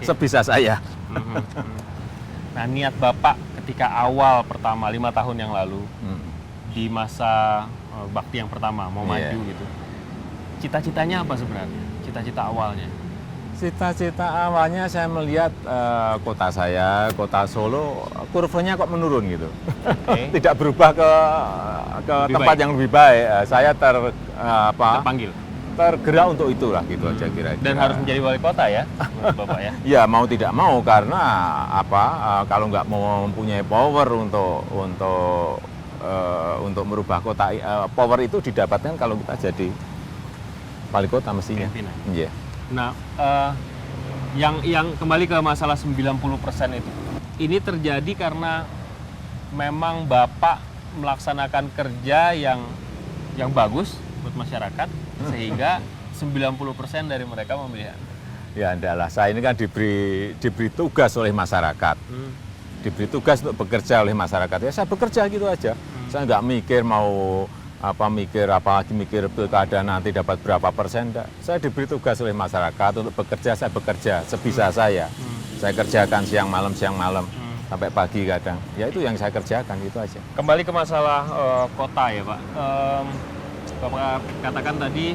sebisa saya. Nah, niat Bapak ketika awal pertama 5 tahun yang lalu di masa bakti yang pertama mau maju gitu. Cita-citanya apa sebenarnya? Cita-cita awalnya? Cita-cita awalnya saya melihat kota saya, kota Solo, kurvanya kok menurun gitu. Tidak berubah ke tempat yang lebih baik. Saya terpanggil, tergerak untuk itulah gitu aja kira-kira. Dan harus menjadi wali kota ya, menurut Bapak ya? Ya mau tidak mau karena kalau nggak mau mempunyai power untuk merubah kota, power itu didapatkan kalau kita jadi wali kota mestinya. Iya. Nah, yang kembali ke masalah 90% itu. Ini terjadi karena memang Bapak melaksanakan kerja yang bagus buat masyarakat sehingga 90% dari mereka memilih Anda. Ya enggak lah, saya ini kan diberi tugas oleh masyarakat. Diberi tugas untuk bekerja oleh masyarakat. Ya saya bekerja gitu aja. Saya nggak mikir mikir pilkada nanti dapat berapa persen, enggak. Saya diberi tugas oleh masyarakat untuk bekerja, saya bekerja sebisa saya. Saya kerjakan siang malam sampai pagi kadang. Ya itu yang saya kerjakan, gitu aja. Kembali ke masalah kota ya Pak. Bapak katakan tadi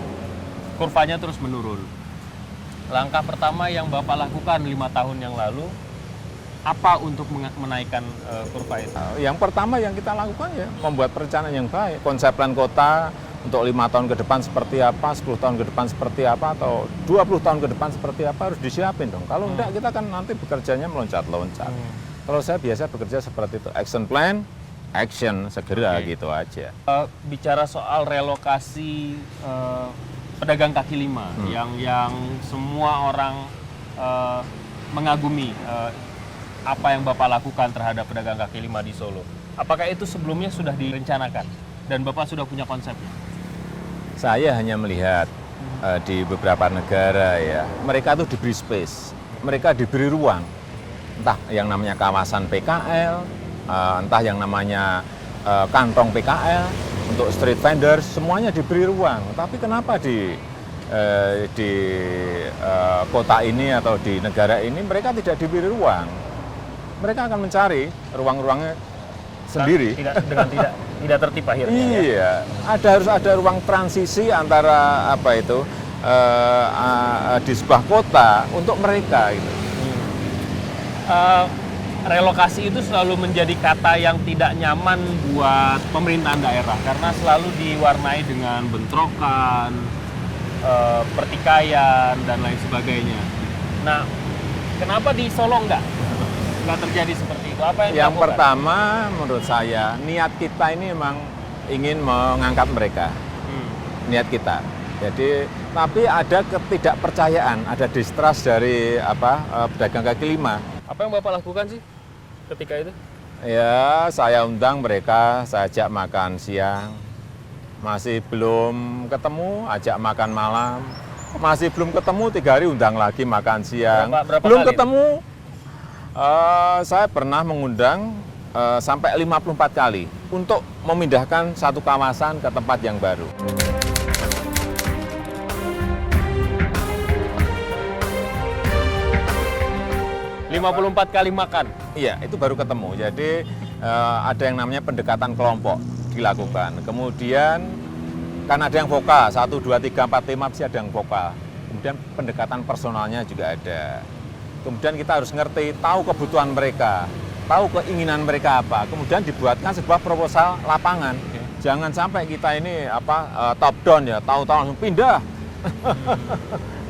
kurvanya terus menurun. Langkah pertama yang Bapak lakukan 5 tahun yang lalu apa untuk menaikkan kurva itu? Yang pertama yang kita lakukan ya membuat perencanaan yang baik. Konsep plan kota untuk 5 tahun ke depan seperti apa, 10 tahun ke depan seperti apa, atau 20 tahun ke depan seperti apa harus disiapin dong. Kalau enggak kita kan nanti bekerjanya meloncat-loncat. Kalau saya biasa bekerja seperti itu, action plan, action segera gitu aja. Bicara soal relokasi pedagang kaki lima yang semua orang mengagumi apa yang Bapak lakukan terhadap pedagang kaki lima di Solo. Apakah itu sebelumnya sudah direncanakan dan Bapak sudah punya konsepnya? Saya hanya melihat di beberapa negara ya, mereka tuh diberi space, mereka diberi ruang. Entah yang namanya kawasan PKL, entah yang namanya kantong PKL untuk street vendors, semuanya diberi ruang. Tapi kenapa di kota ini atau di negara ini mereka tidak diberi ruang? Mereka akan mencari ruang-ruangnya sendiri. Tidak tertib akhirnya. Iya, harus ada ruang transisi antara di sebuah kota untuk mereka gitu. Relokasi itu selalu menjadi kata yang tidak nyaman buat pemerintahan daerah karena selalu diwarnai dengan bentrokan, pertikaian dan lain sebagainya. Nah, kenapa di Solo nggak terjadi seperti itu? Apa yang pertama menurut saya niat kita ini memang ingin mengangkat mereka. Niat kita. Jadi tapi ada ketidakpercayaan, ada distrust dari pedagang kaki lima. Apa yang Bapak lakukan sih ketika itu? Ya, saya undang mereka, saya ajak makan siang. Masih belum ketemu, ajak makan malam. Masih belum ketemu, 3 hari undang lagi makan siang. Berapa belum kali ketemu. Saya pernah mengundang sampai 54 kali untuk memindahkan satu kawasan ke tempat yang baru. Lima 54 kali makan? Iya, itu baru ketemu. Jadi ada yang namanya pendekatan kelompok dilakukan. Kemudian kan ada yang vokal, 1, 2, 3, 4, 5 pasti ada yang vokal. Kemudian pendekatan personalnya juga ada. Kemudian kita harus ngerti, tahu kebutuhan mereka, tahu keinginan mereka apa. Kemudian dibuatkan sebuah proposal lapangan. Jangan sampai kita ini top down ya, tahu-tahu langsung pindah.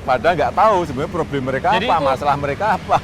Padahal nggak tahu sebenarnya problem mereka apa, masalah mereka apa.